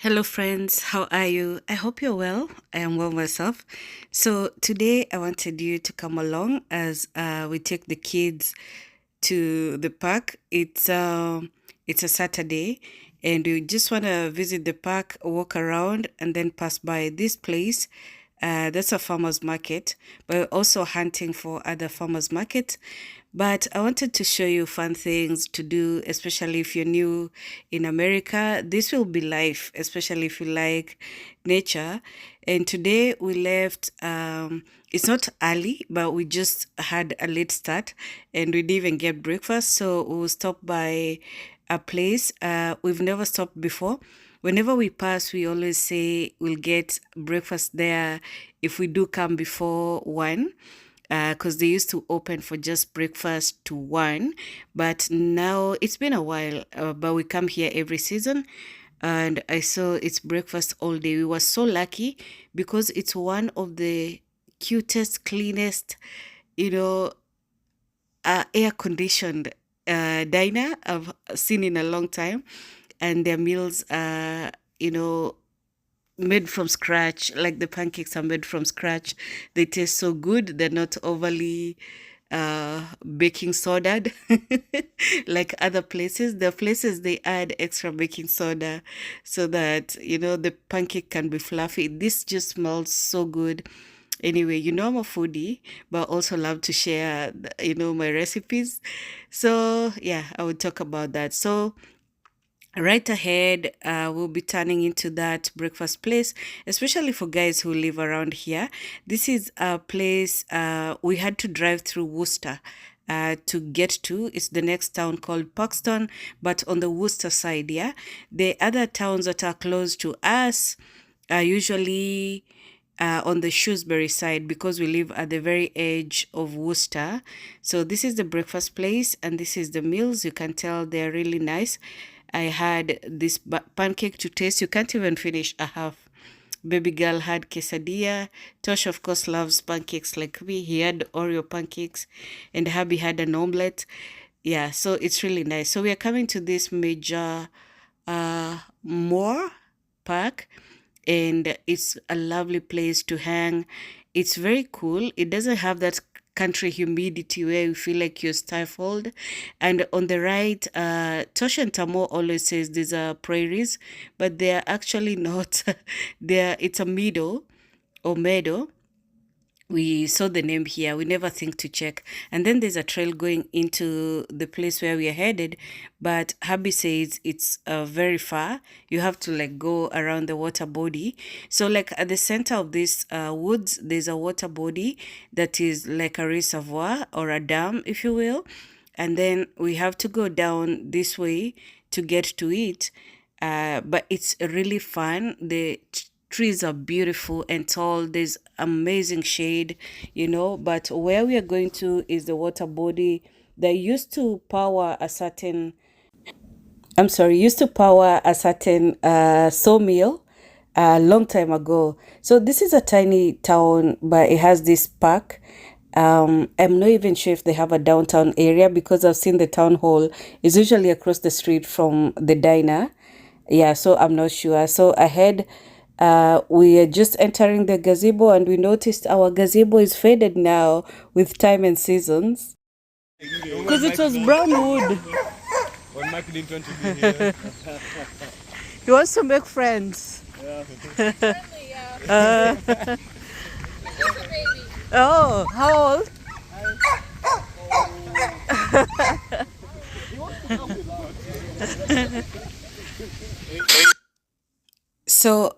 Hello, friends. How are you? I hope you're well. I am well myself. So, today I wanted you to come along as we take the kids to the park. It's a Saturday, and we just want to visit the park, walk around, and then pass by this place. That's a farmer's market, but we're also hunting for other farmers market. But I wanted to show you fun things to do, especially if you're new in America. This will be life, especially if you like nature. And today we left, it's not early, but we just had a late start and we didn't even get breakfast. So we'll stop by a place we've never stopped before. Whenever we pass, we always say we'll get breakfast there if we do come before 1, because they used to open for just breakfast to 1. But now it's been a while, but we come here every season. And I saw it's breakfast all day. We were so lucky because it's one of the cutest, cleanest, you know, air conditioned diner I've seen in a long time. And their meals are, you know, made from scratch. Like the pancakes are made from scratch. They taste so good. They're not overly baking soda like other places. The places they add extra baking soda so that the pancake can be fluffy. This just smells so good. Anyway, I'm a foodie, but also love to share my recipes. So yeah, I would talk about that. So right ahead, we'll be turning into that breakfast place, especially for guys who live around here. This is a place we had to drive through Worcester to get to. It's the next town called Paxton, but on the Worcester side, yeah. The other towns that are close to us are usually on the Shrewsbury side because we live at the very edge of Worcester. So this is the breakfast place and this is the meals. You can tell they're really nice. I had this pancake to taste. You can't even finish a half. Baby girl had quesadilla. Tosh, of course, loves pancakes like me. He had Oreo pancakes, and hubby had an omelette. Yeah, so it's really nice. So we are coming to this major Moore Park, and it's a lovely place to hang. It's very cool. It doesn't have that country humidity where you feel like you're stifled. And on the right, Tosh and Tamo always says these are prairies, but they are actually not. It's a meadow or meadow. We saw the name here. We never think to check. And then there's a trail going into the place where we are headed. But hubby says it's very far. You have to like go around the water body. So like at the center of this woods, there's a water body that is like a reservoir or a dam, if you will. And then we have to go down this way to get to it. But it's really fun. The trees are beautiful and tall. There's amazing shade, but where we are going to is the water body that used to power a certain, I'm sorry, used to power a certain sawmill a long time ago. So this is a tiny town, but it has this park. I'm not even sure if they have a downtown area because I've seen the town hall is usually across the street from the diner. Yeah, so I'm not sure. So ahead, we are just entering the gazebo and we noticed our gazebo is faded now with time and seasons. Because it was brown wood. When Mike didn't want to be here. He wants to make friends. Friendly, yeah. Oh, how old? So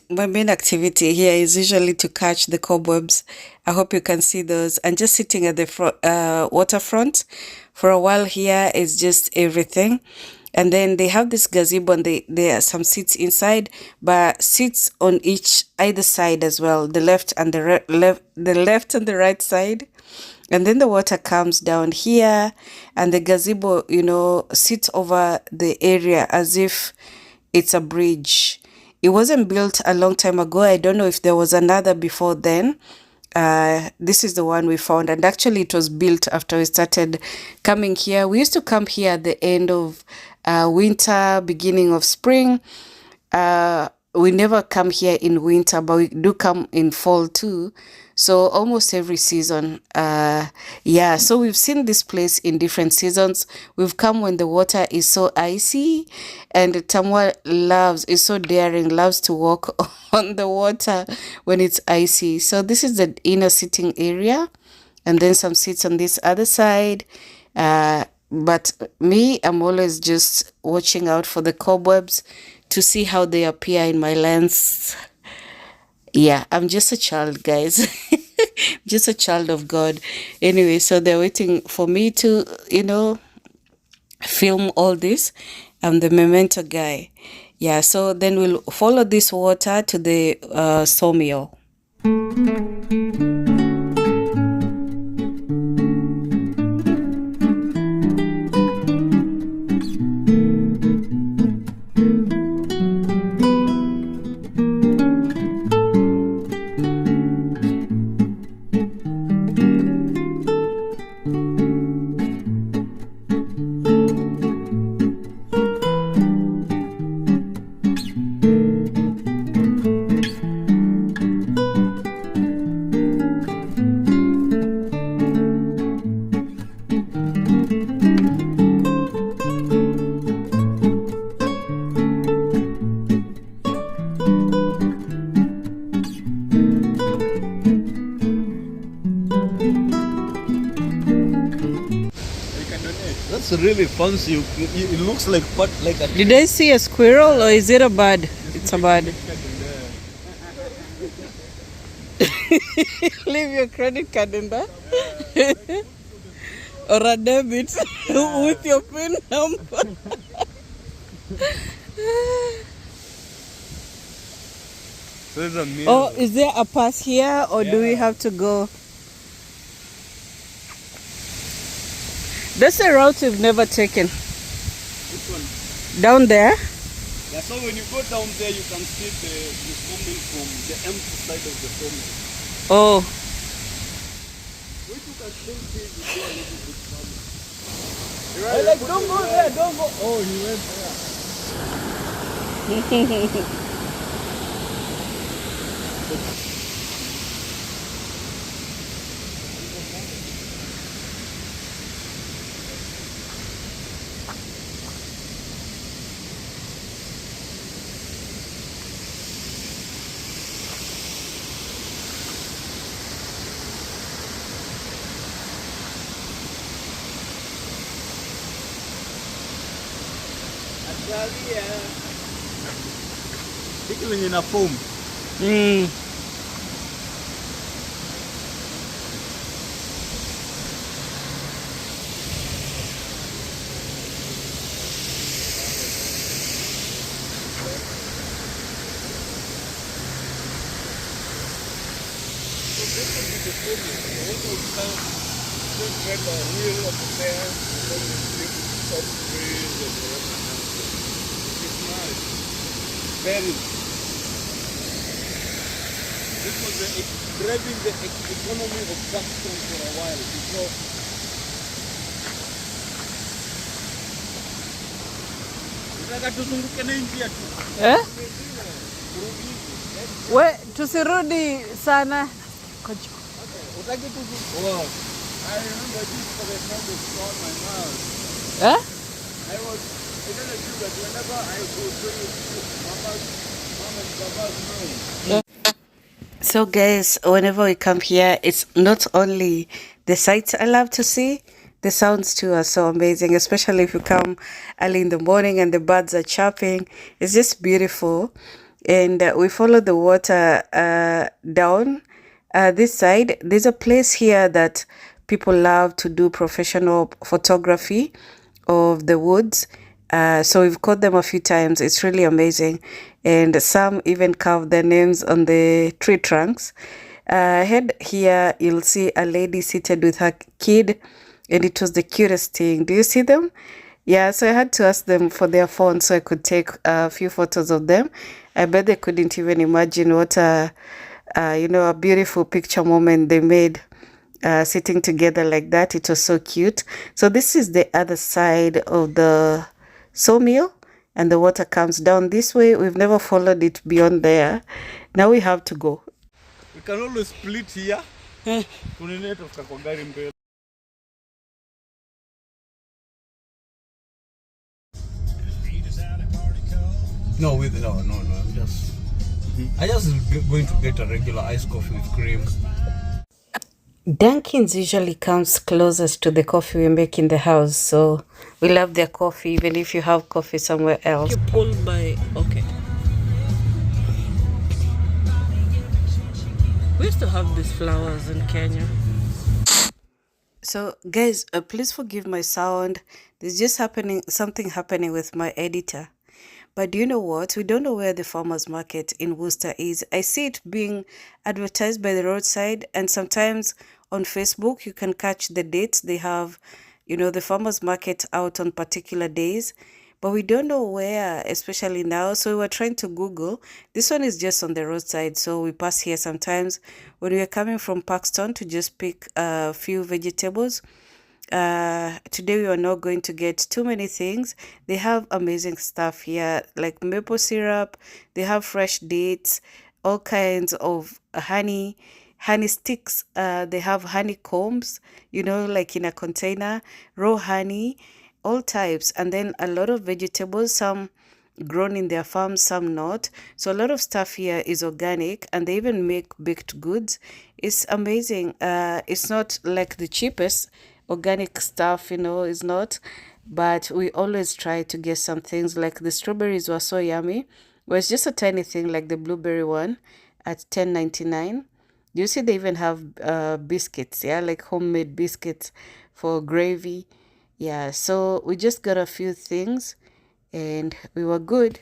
my main activity here is usually to catch the cobwebs. I hope you can see those. And just sitting at the waterfront for a while here is just everything. And then they have this gazebo and there are some seats inside, but seats on either side as well, the left and the left and the right side. And then the water comes down here and the gazebo, sits over the area as if it's a bridge. It wasn't built a long time ago. I don't know if there was another before then. This is the one we found, and actually it was built after we started coming here. We used to come here at the end of winter, beginning of spring. we never come here in winter, but we do come in fall too. So almost every season. Yeah, so we've seen this place in different seasons. We've come when the water is so icy, and Tamwa is so daring, loves to walk on the water when it's icy. So this is the inner sitting area, and then some seats on this other side. But me, I'm always just watching out for the cobwebs to see how they appear in my lens. Yeah, I'm just a child, guys. Just a child of God. Anyway, so they're waiting for me to, film all this. I'm the memento guy. Yeah, so then we'll follow this water to the sawmill. That's really fancy. It looks like a Did I see a squirrel, or is it a bird? It's a bird. Leave your credit card in there. Or a debit with your PIN number. So there's a meal. Oh, is there a pass here, or do we have to go? That's a route we've never taken. Which one? Down there? Yeah, so when you go down there, you can see the sawmill from the empty side of the sawmill. Oh. Which you can still see is a little bit farther. I like, don't go there, don't go. Oh, he went there. Pickling in a foam. Mm. This was driving the economy of Pakistan for a while before. Unataka tuzunguke na India tu. Eh? We, tusirudi sana. Utaki tuzunguke. Oh, I remember this for the time of God, my mouth. Eh? I don't know that whenever I go to mom and papa's home. So guys, whenever we come here, it's not only the sights I love to see, the sounds too are so amazing, especially if you come early in the morning and the birds are chirping. It's just beautiful. And we follow the water down this side. There's a place here that people love to do professional photography of the woods. So we've caught them a few times. It's really amazing. And some even carve their names on the tree trunks. Ahead here, you'll see a lady seated with her kid, and it was the cutest thing. Do you see them? Yeah, so I had to ask them for their phone so I could take a few photos of them. I bet they couldn't even imagine what a beautiful picture moment they made sitting together like that. It was so cute. So this is the other side of the sawmill, and the water comes down this way. We've never followed it beyond there. Now we have to go. We can always split here. Tunaenda tufika kwa gari mbele. No, I just going to get a regular iced coffee with cream. Dunkin's usually comes closest to the coffee we make in the house, so we love their coffee even if you have coffee somewhere else. You pulled by, okay. We used to have these flowers in Kenya. So guys, please forgive my sound. There's just something happening with my editor. But do you know what? We don't know where the farmers market in Worcester is. I see it being advertised by the roadside, and sometimes on Facebook you can catch the dates. They have, the farmers market out on particular days, but we don't know where, especially now. So we were trying to Google. This one is just on the roadside, so we pass here sometimes when we are coming from Paxton to just pick a few vegetables. Today we are not going to get too many things. They have amazing stuff here, like maple syrup. They have fresh dates, all kinds of honey sticks. They have honeycombs, like in a container, raw honey, all types, and then a lot of vegetables, some grown in their farms, some not. So a lot of stuff here is organic, and they even make baked goods. It's amazing. It's not like the cheapest organic stuff, is not, but we always try to get some things. Like the strawberries were so yummy. Well, it's just a tiny thing, like the blueberry one at 10.99. You see, they even have biscuits, yeah, like homemade biscuits for gravy. Yeah, so we just got a few things and we were good.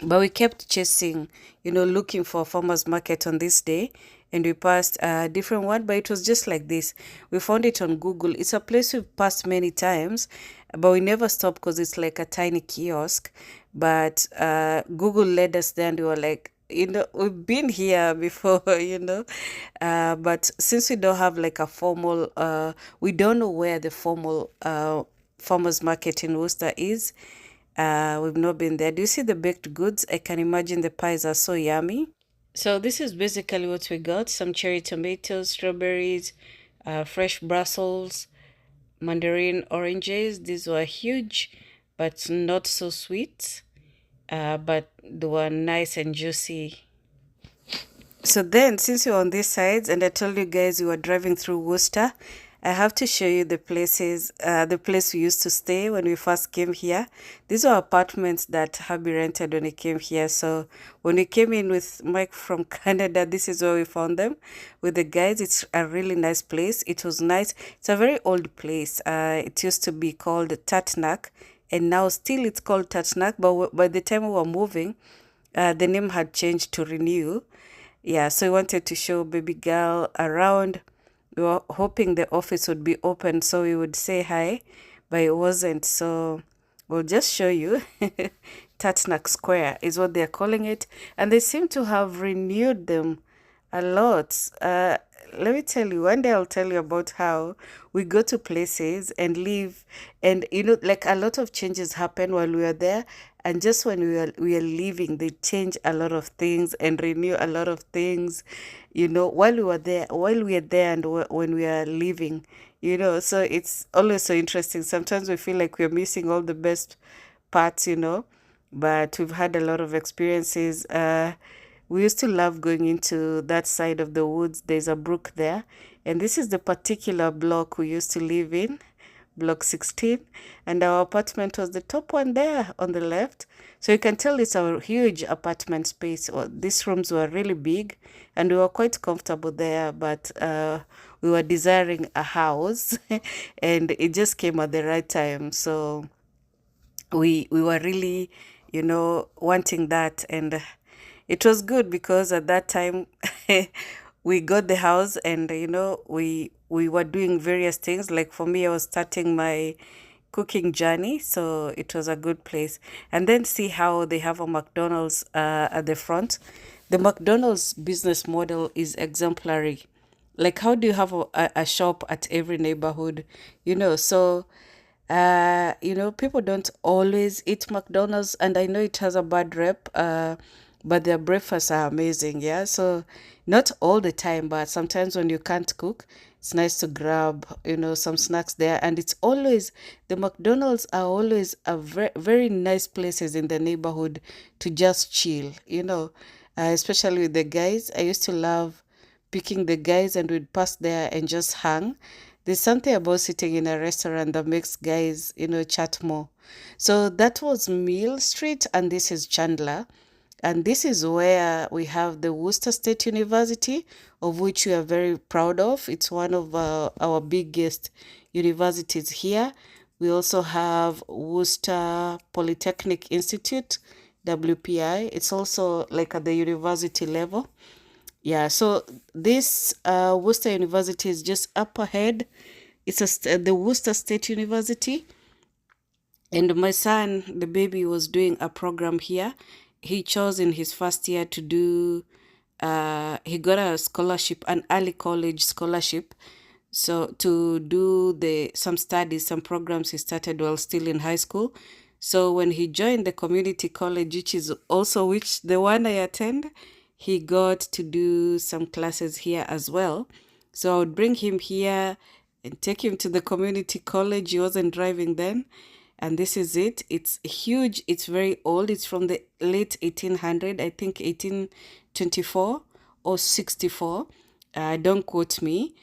But we kept chasing, looking for a farmer's market on this day. And we passed a different one, but it was just like this. We found it on Google. It's a place we've passed many times, but we never stopped because it's like a tiny kiosk. But Google led us there and we were like, we've been here before, but since we don't have like a formal, we don't know where the formal farmer's market in Worcester is. We've not been there. Do you see the baked goods? I can imagine the pies are so yummy. So this is basically what we got. Some cherry tomatoes, strawberries, fresh Brussels, mandarin oranges. These were huge, but not so sweet. But they were nice and juicy. So then, since you're on these sides, and I told you guys we were driving through Worcester, I have to show you the the place we used to stay when we first came here. These are apartments that Hubby rented when he came here. So when we came in with Mike from Canada, this is where we found them with the guys. It's a really nice place. It was nice. It's a very old place. It used to be called Tatnak, and now still it's called Tatnak. But by the time we were moving, the name had changed to Renew. Yeah, so we wanted to show baby girl around. We were hoping the office would be open so we would say hi, but it wasn't. So we'll just show you. Tatnak Square is what they're calling it. And they seem to have renewed them a lot. Let me tell you, one day I'll tell you about how we go to places and leave. And, like a lot of changes happen while we are there. And just when we are leaving, they change a lot of things and renew a lot of things, while we are there and when we are leaving, so it's always so interesting. Sometimes we feel like we're missing all the best parts, but we've had a lot of experiences. We used to love going into that side of the woods. There's a brook there. And this is the particular block we used to live in. Block 16, and our apartment was the top one there on the left. So you can tell it's a huge apartment space. These rooms were really big and we were quite comfortable there, but we were desiring a house and it just came at the right time. So we were really, wanting that, and it was good because at that time we got the house and we were doing various things. Like for me, I was starting my cooking journey, so it was a good place. And then see how they have a McDonald's at the front. The McDonald's business model is exemplary. Like, how do you have a shop at every neighborhood? So People don't always eat McDonald's, and I know it has a bad rep, but their breakfasts are amazing. Yeah. So not all the time, but sometimes when you can't cook, it's nice to grab, some snacks there. And the McDonald's are always a very, very nice places in the neighborhood to just chill, especially with the guys. I used to love picking the guys and we'd pass there and just hang. There's something about sitting in a restaurant that makes guys, chat more. So that was Mill Street, and this is Chandler. And this is where we have the Worcester State University, of which we are very proud of. It's one of our biggest universities here. We also have Worcester Polytechnic Institute, WPI. It's also like at the university level. Yeah, so this Worcester University is just up ahead. It's the Worcester State University. And my son, the baby, was doing a program here. He chose in his first year to do, he got a scholarship, an early college scholarship. So to do some studies, some programs he started while still in high school. So when he joined the community college, which the one I attend, he got to do some classes here as well. So I would bring him here and take him to the community college. He wasn't driving then. And this is it. It's huge. It's very old. It's from the late 1800, I think 1824 or 64. Don't quote me.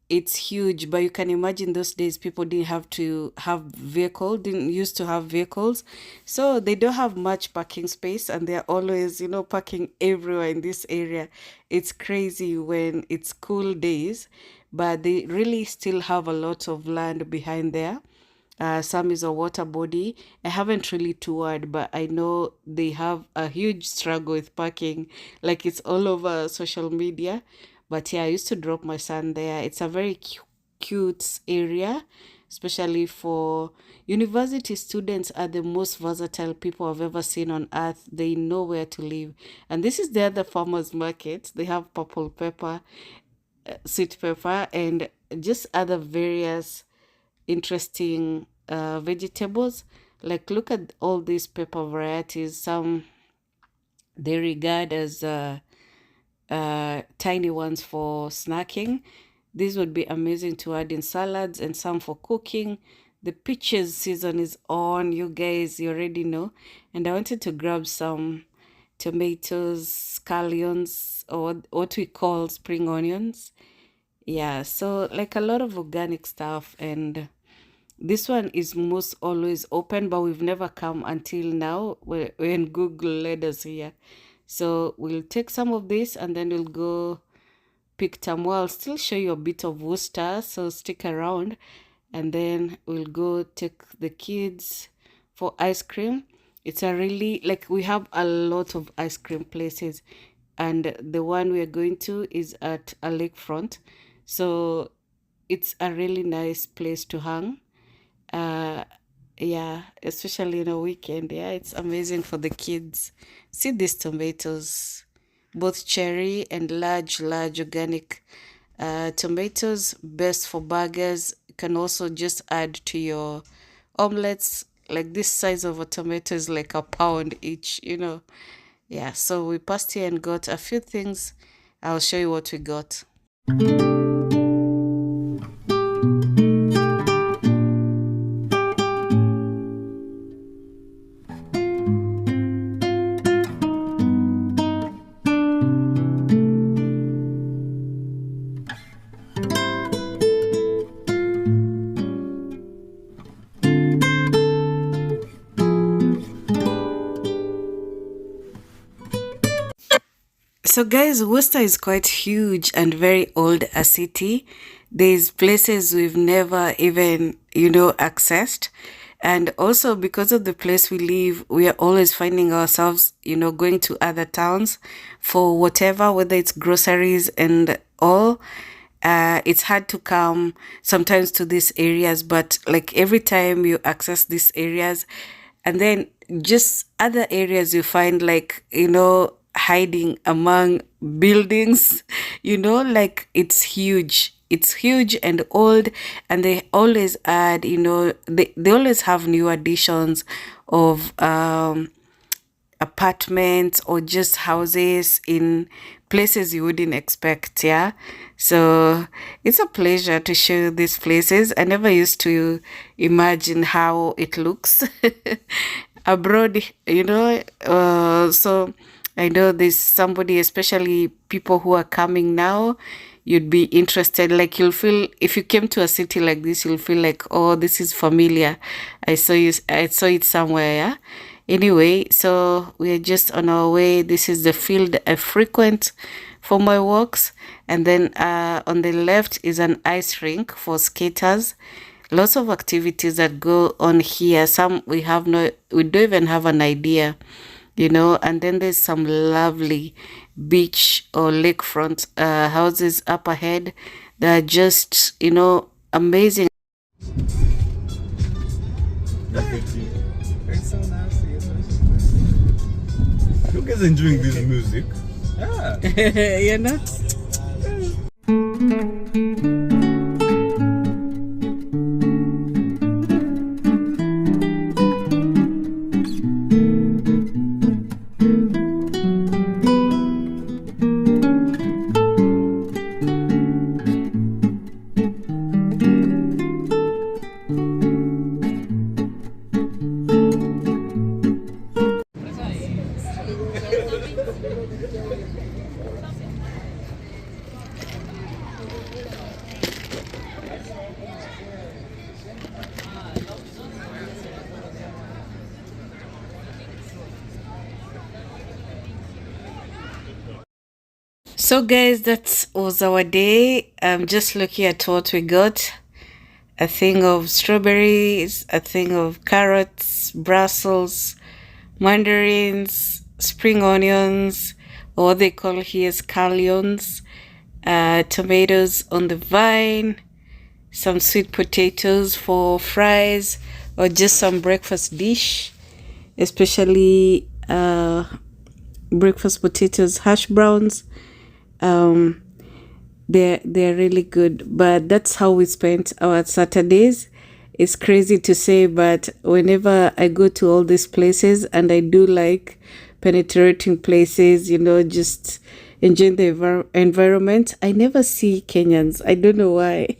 It's huge, but you can imagine those days people didn't used to have vehicles. So they don't have much parking space and they're always, parking everywhere in this area. It's crazy when it's cool days, but they really still have a lot of land behind there. Some is a water body. I haven't really toured, but I know they have a huge struggle with parking. Like it's all over social media. But yeah, I used to drop my son there. It's a very cute area, especially for university students are the most versatile people I've ever seen on earth. They know where to live. And this is the other farmers market. They have purple pepper, sweet pepper, and just other various interesting vegetables. Like look at all these pepper varieties. Some they regard as tiny ones for snacking. These would be amazing to add in salads, and some for cooking. The peaches season is on, you guys, you already know. And I wanted to grab some tomatoes, scallions, or what we call spring onions. Yeah, so like a lot of organic stuff. And this one is most always open, but we've never come until now when Google led us here. So we'll take some of this and then we'll go pick Tamwa. I'll still show you a bit of Worcester, so stick around. And then we'll go take the kids for ice cream. It's a really, like we have a lot of ice cream places. And the one we are going to is at a lakefront. So it's a really nice place to hang. Yeah, especially in a weekend. Yeah, it's amazing for the kids. See these tomatoes, both cherry and large organic tomatoes, best for burgers. You can also just add to your omelets. Like this size of a tomato is like a pound each. Yeah, so we passed here and got a few things. I'll show you what we got. So guys, Worcester is quite huge and very old a city. There's places we've never even, accessed. And also because of the place we live, we are always finding ourselves, going to other towns for whatever, whether it's groceries and all. It's hard to come sometimes to these areas, but like every time you access these areas, and then just other areas you find like, hiding among buildings, like it's huge. it's huge and old, and they always add, they always have new additions of apartments or just houses in places you wouldn't expect. Yeah, so it's a pleasure to show these places. I never used to imagine how it looks abroad, so I know there's somebody, especially people who are coming now, you'd be interested. Like, you'll feel, if you came to a city like this, you'll feel like, oh, this is familiar. I saw it somewhere. Yeah. Anyway, so we're just on our way. This is the field I frequent for my walks. And then on the left is an ice rink for skaters. Lots of activities that go on here. Some we don't even have an idea, and then there's some lovely beach or lakefront houses up ahead that are just, amazing. It's so nasty. You guys enjoying this music? Yeah. You're not? So guys, that was our day. I'm just looking at what we got. A thing of strawberries, a thing of carrots, Brussels, mandarins, spring onions, or what they call here scallions, tomatoes on the vine, some sweet potatoes for fries, or just some breakfast dish, especially breakfast potatoes, hash browns. They're really good, but that's how we spent our Saturdays. It's crazy to say, but whenever I go to all these places, and I do like penetrating places, just enjoying the environment, I never see Kenyans. I don't know why.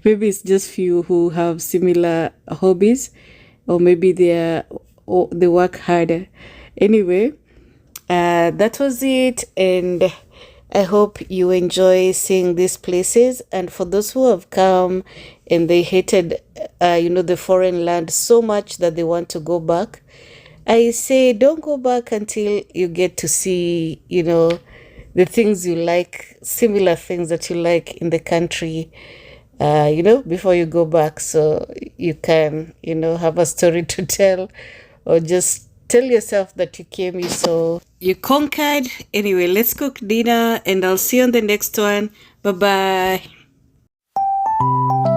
Maybe it's just few who have similar hobbies, or maybe they work harder. Anyway, that was it, and I hope you enjoy seeing these places. And for those who have come and they hated, the foreign land so much that they want to go back, I say don't go back until you get to see, the things you like, similar things that you like in the country, before you go back. So you can, have a story to tell, or just tell yourself that you came, you saw, you conquered. Anyway, let's cook dinner, and I'll see you on the next one. Bye bye.